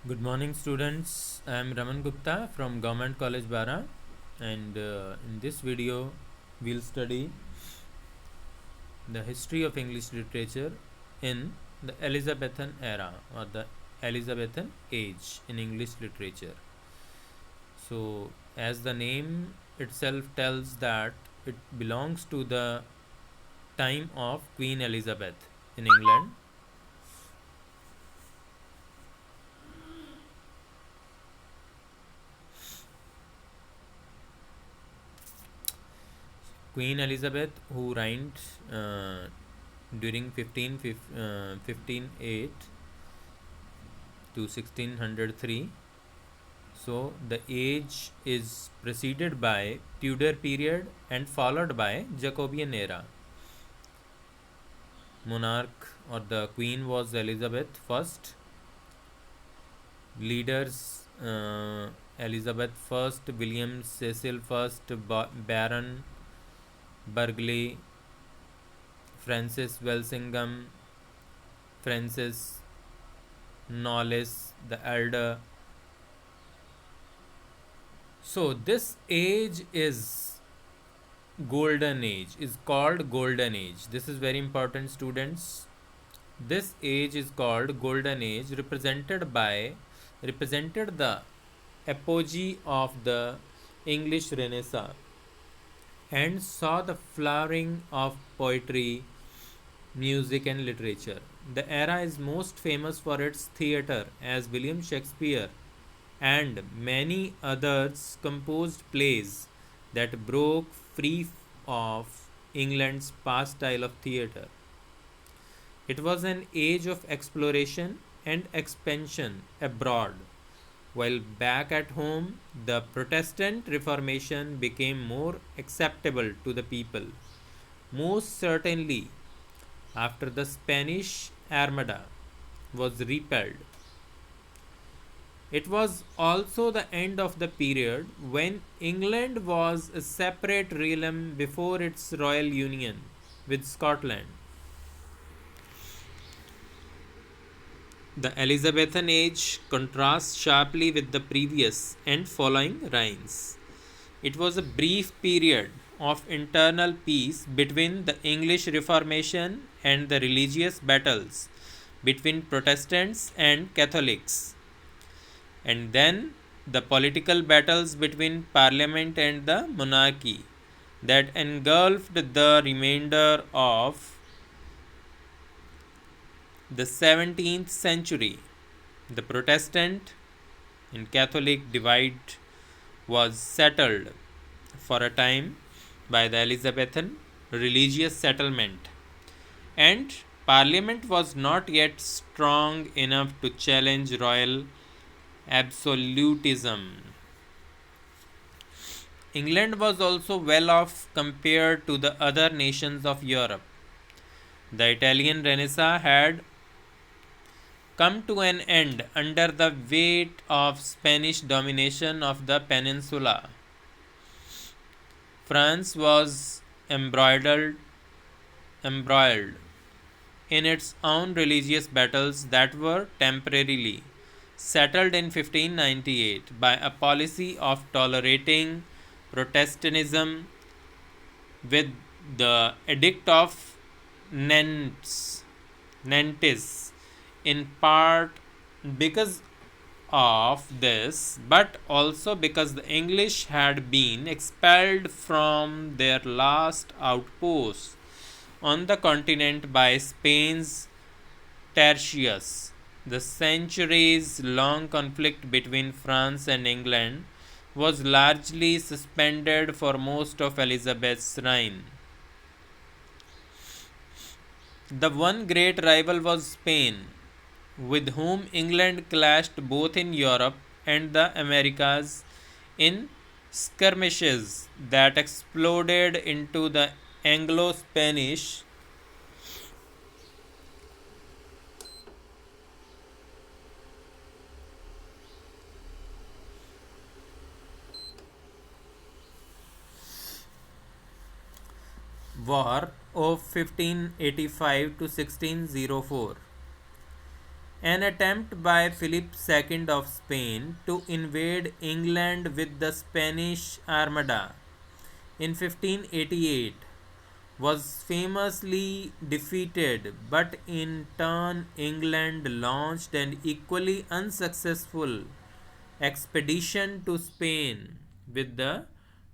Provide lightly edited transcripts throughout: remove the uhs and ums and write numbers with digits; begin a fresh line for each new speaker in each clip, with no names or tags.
Good morning, students. I am Raman Gupta from Government College Bara, and in this video, we'll study the history of English literature in the Elizabethan era or the Elizabethan age in English literature. So, as the name itself tells that it belongs to the time of Queen Elizabeth in England. Queen Elizabeth, who reigned during 1508 to 1603. So the age is preceded by Tudor period and followed by Jacobean era. Monarch or the queen was Elizabeth first. Leaders Elizabeth first, William Cecil first, Baron Burghley, Francis Walsingham, Francis Knollys the elder. So this age is golden age, is called golden age. This is very important, students. This age is called golden age, represented the apogee of the English Renaissance and saw the flowering of poetry, music, and literature. The era is most famous for its theatre, as William Shakespeare and many others composed plays that broke free of England's past style of theatre. It was an age of exploration and expansion abroad, while back at home, the Protestant Reformation became more acceptable to the people. Most certainly, after the Spanish Armada was repelled, it was also the end of the period when England was a separate realm before its royal union with Scotland. The Elizabethan age contrasts sharply with the previous and following reigns. It was a brief period of internal peace between the English Reformation and the religious battles between Protestants and Catholics, and then the political battles between Parliament and the monarchy that engulfed the remainder of the 17th century. The Protestant and Catholic divide was settled for a time by the Elizabethan religious settlement, and Parliament was not yet strong enough to challenge royal absolutism. England was also well off compared to the other nations of Europe. The Italian Renaissance had come to an end under the weight of Spanish domination of the peninsula. France was embroiled in its own religious battles that were temporarily settled in 1598 by a policy of tolerating Protestantism with the Edict of Nantes, in part because of this, but also because the English had been expelled from their last outpost on the continent by Spain's Tertius. The centuries long conflict between France and England was largely suspended for most of Elizabeth's reign. The one great rival was Spain, with whom England clashed both in Europe and the Americas in skirmishes that exploded into the Anglo Spanish War of 1585 to 1604. An attempt by Philip II of Spain to invade England with the Spanish Armada in 1588 was famously defeated, but in turn, England launched an equally unsuccessful expedition to Spain with the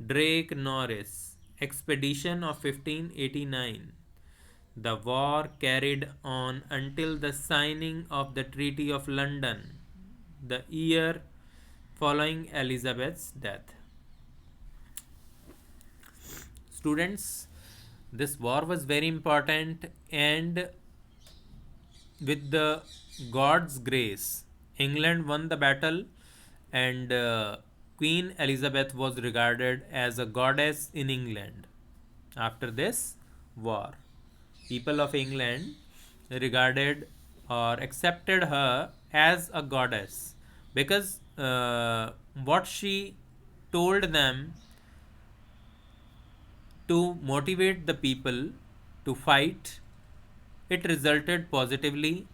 Drake Norris expedition of 1589. The war carried on until the signing of the Treaty of London, the year following Elizabeth's death. Students, this war was very important, and with the God's grace, England won the battle, and Queen Elizabeth was regarded as a goddess in England after this war. People of England regarded or accepted her as a goddess because what she told them to motivate the people to fight, it resulted positively,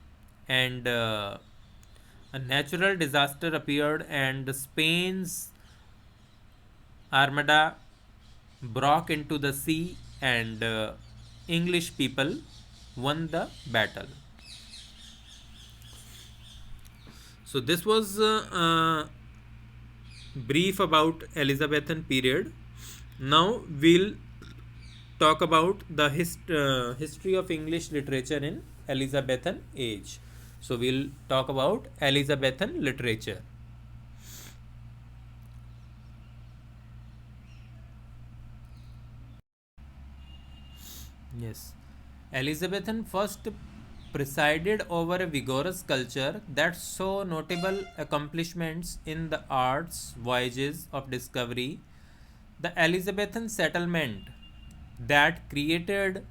and a natural disaster appeared, and Spain's armada broke into the sea, and English people won the battle. So this was brief about Elizabethan period. Now we'll talk about the history of English literature in Elizabethan age. So we'll talk about Elizabethan literature. Yes. Elizabethan first presided over a vigorous culture that saw notable accomplishments in the arts, voyages of discovery, the Elizabethan settlement that created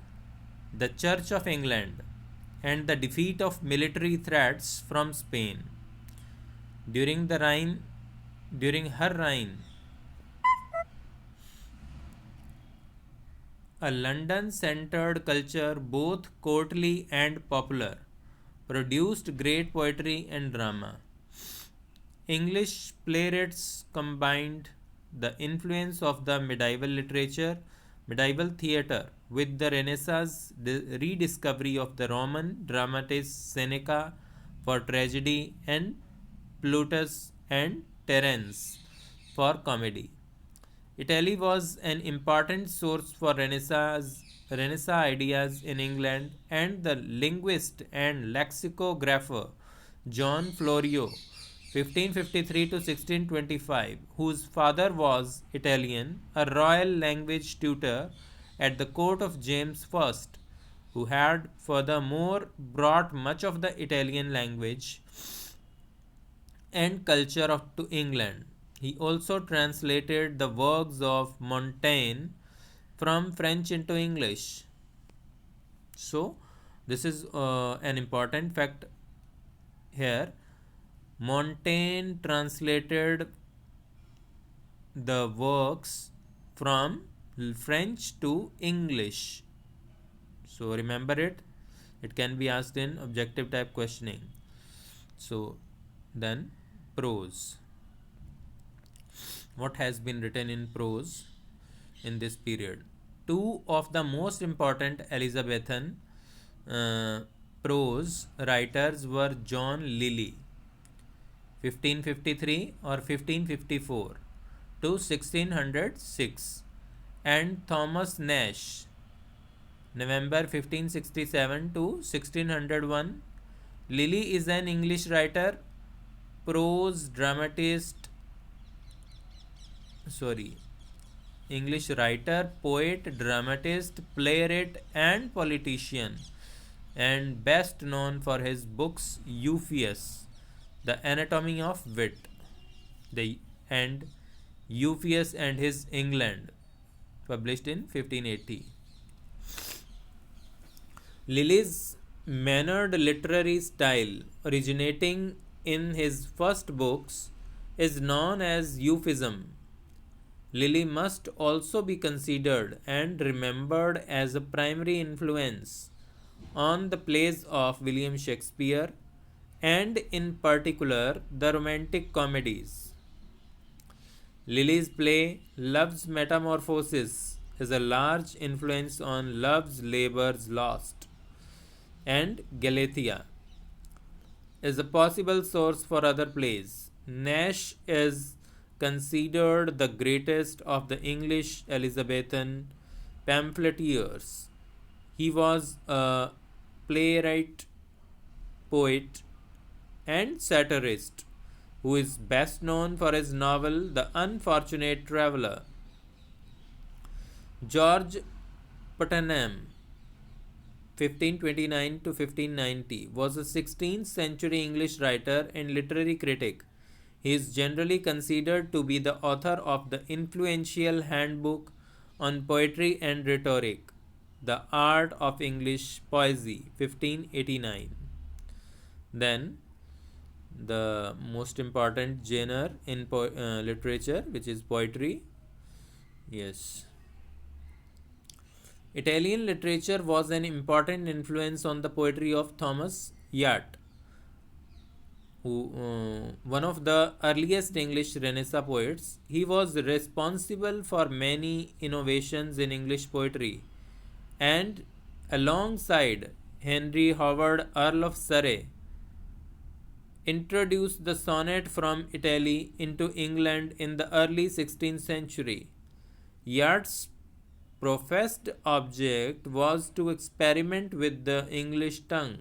the Church of England, and the defeat of military threats from Spain. During the reign, during her reign, a London centered culture, both courtly and popular, produced great poetry and drama. English playwrights combined the influence of the medieval theatre, with the Renaissance rediscovery of the Roman dramatist Seneca for tragedy, and Plautus and Terence for comedy. Italy was an important source for Renaissance ideas in England, and the linguist and lexicographer John Florio, 1553 to 1625, whose father was Italian, a royal language tutor at the court of James I, who had furthermore brought much of the Italian language and culture to England. He also translated the works of Montaigne from French into English. So, this is an important fact here. Montaigne translated the works from French to English. So, remember it. It can be asked in objective type questioning. So, then prose. What has been written in prose in this period? Two of the most important Elizabethan prose writers were John Lilly, 1553 or 1554 to 1606, and Thomas Nash, November 1567 to 1601. Lilly is an English writer, prose dramatist, English writer, poet, dramatist, playwright, and politician, and best known for his books Euphues, The Anatomy of Wit, and Euphues and His England, published in 1580. Lilly's mannered literary style, originating in his first books, is known as Euphuism. Lilly must also be considered and remembered as a primary influence on the plays of William Shakespeare and in particular the romantic comedies. Lily's play Love's Metamorphosis is a large influence on Love's Labour's Lost, and Galatea is a possible source for other plays. Nash is considered the greatest of the English Elizabethan pamphleteers. He was a playwright, poet, and satirist who is best known for his novel The Unfortunate Traveller. George Puttenham 1529 to 1590 was a 16th century English writer and literary critic. He is generally considered to be the author of the influential handbook on poetry and rhetoric, The Art of English Poesy, 1589. Then, the most important genre in literature, which is poetry. Yes. Italian literature was an important influence on the poetry of Thomas Yat, who one of the earliest English Renaissance poets. He was responsible for many innovations in English poetry, and alongside Henry Howard, Earl of Surrey, introduced the sonnet from Italy into England in the early 16th century. Yeats's professed object was to experiment with the English tongue,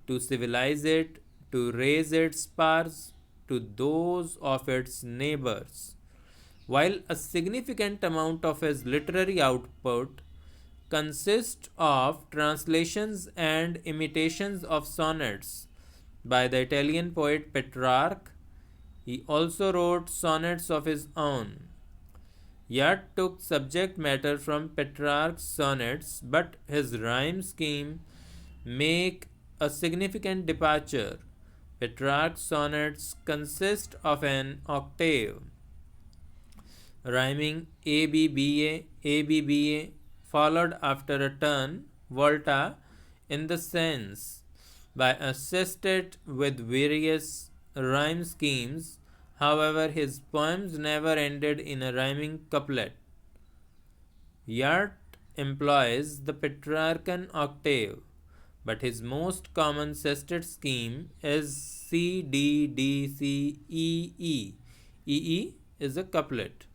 to civilize it, to raise its powers to those of its neighbors. While a significant amount of his literary output consists of translations and imitations of sonnets by the Italian poet Petrarch, he also wrote sonnets of his own. Yet took subject matter from Petrarch's sonnets, but his rhyme scheme make a significant departure. Petrarch's sonnets consist of an octave, rhyming ABBA, followed after a turn, volta, in the sense, by assisted with various rhyme schemes. However, his poems never ended in a rhyming couplet. Yat employs the Petrarchan octave, but his most common sestet scheme is C D D C E E. E is a couplet.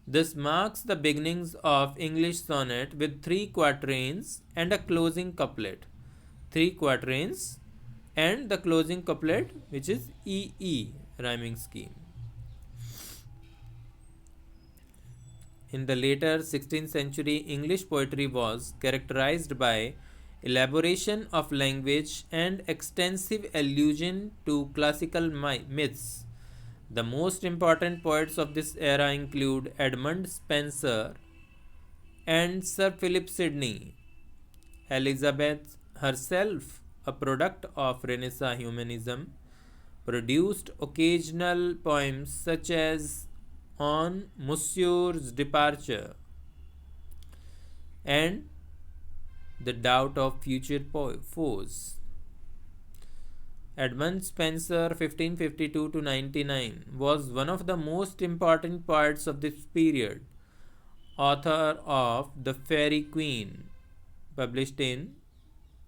This marks the beginnings of English sonnet with three quatrains and a closing couplet. Three quatrains and the closing couplet, which is E rhyming scheme. In the later 16th century, English poetry was characterized by elaboration of language and extensive allusion to classical myths. The most important poets of this era include Edmund Spenser and Sir Philip Sidney. Elizabeth herself, a product of Renaissance humanism, produced occasional poems such as On Monsieur's Departure and The Doubt of Future Foes. Edmund Spenser 1552 to 99 was one of the most important poets of this period, author of The Faerie Queene, published in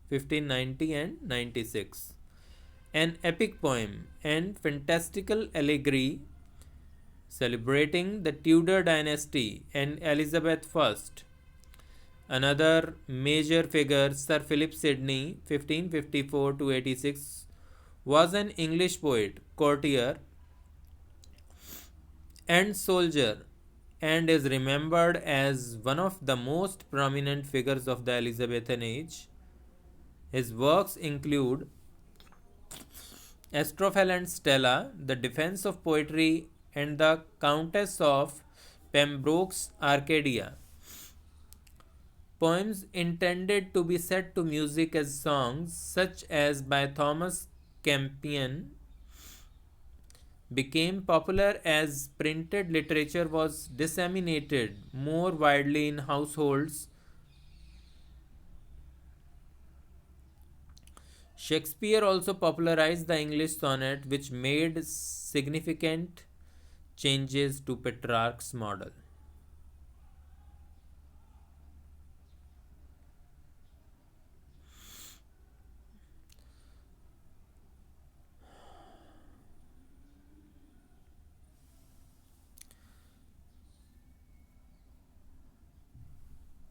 1590 and 96. An epic poem and fantastical allegory celebrating the Tudor dynasty and Elizabeth I. Another major figure, Sir Philip Sidney 1554 to 86, was an English poet, courtier, and soldier, and is remembered as one of the most prominent figures of the Elizabethan age. His works include Astrophel and Stella, The Defense of Poetry, and The Countess of Pembroke's Arcadia. Poems intended to be set to music as songs, such as by Thomas Campion, became popular as printed literature was disseminated more widely in households. Shakespeare also popularized the English sonnet, which made significant changes to Petrarch's model.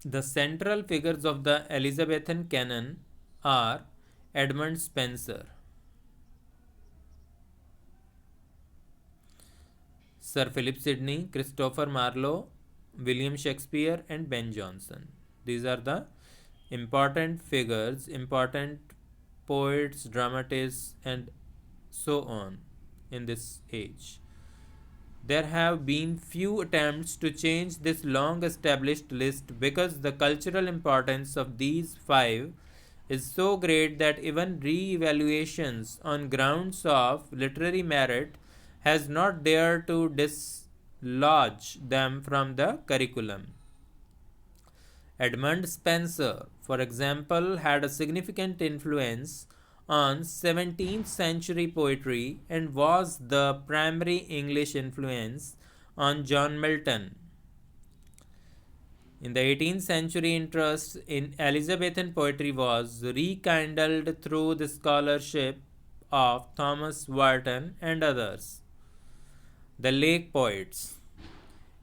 The central figures of the Elizabethan canon are Edmund Spenser, Sir Philip Sidney, Christopher Marlowe, William Shakespeare, and Ben Jonson. These are the important figures, important poets, dramatists, and so on in this age. There have been few attempts to change this long established list because the cultural importance of these five is so great that even re-evaluations on grounds of literary merit has not dared to dislodge them from the curriculum. Edmund Spenser, for example, had a significant influence on 17th century poetry and was the primary English influence on John Milton. In the 18th century, interest in Elizabethan poetry was rekindled through the scholarship of Thomas Warton and others. The Lake Poets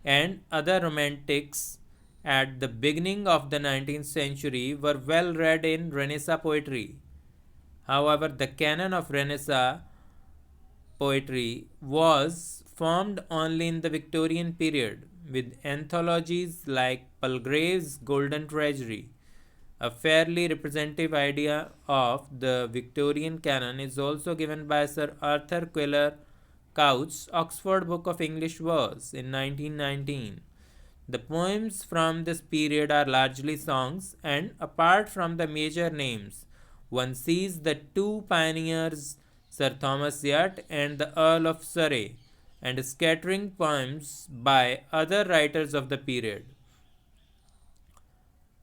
and other romantics at the beginning of the 19th century were well read in Renaissance poetry. However, the canon of Renaissance poetry was formed only in the Victorian period, with anthologies like Palgrave's Golden Treasury. A fairly representative idea of the Victorian canon is also given by Sir Arthur Quiller Couch's Oxford Book of English Verse in 1919. The poems from this period are largely songs, and apart from the major names, one sees the two pioneers, Sir Thomas Yat and the Earl of Surrey, and scattering poems by other writers of the period.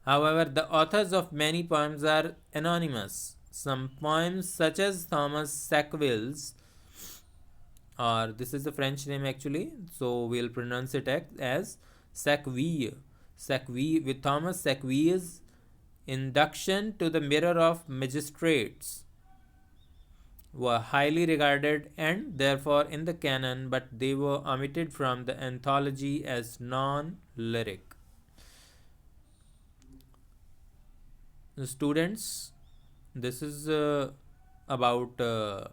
However, the authors of many poems are anonymous. Some poems, such as Thomas Sackville's, or this is the French name actually, so we'll pronounce it as Sackville. Sackville with Thomas Sackville's Induction to the Mirror of Magistrates were highly regarded and therefore in the canon, but they were omitted from the anthology as non-lyric. Students, this is about the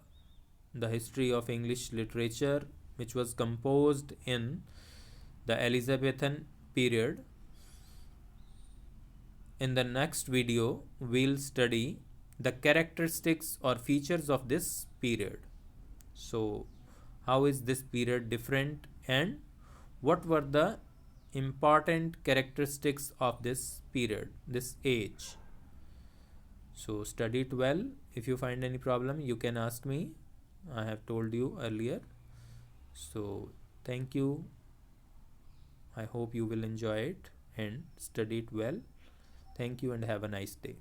history of English literature, which was composed in the Elizabethan period. In the next video, we'll study the characteristics or features of this period. So, how is this period different and what were the important characteristics of this period, this age? So, study it well. If you find any problem, you can ask me. I have told you earlier. So, thank you. I hope you will enjoy it and study it well. Thank you and have a nice day.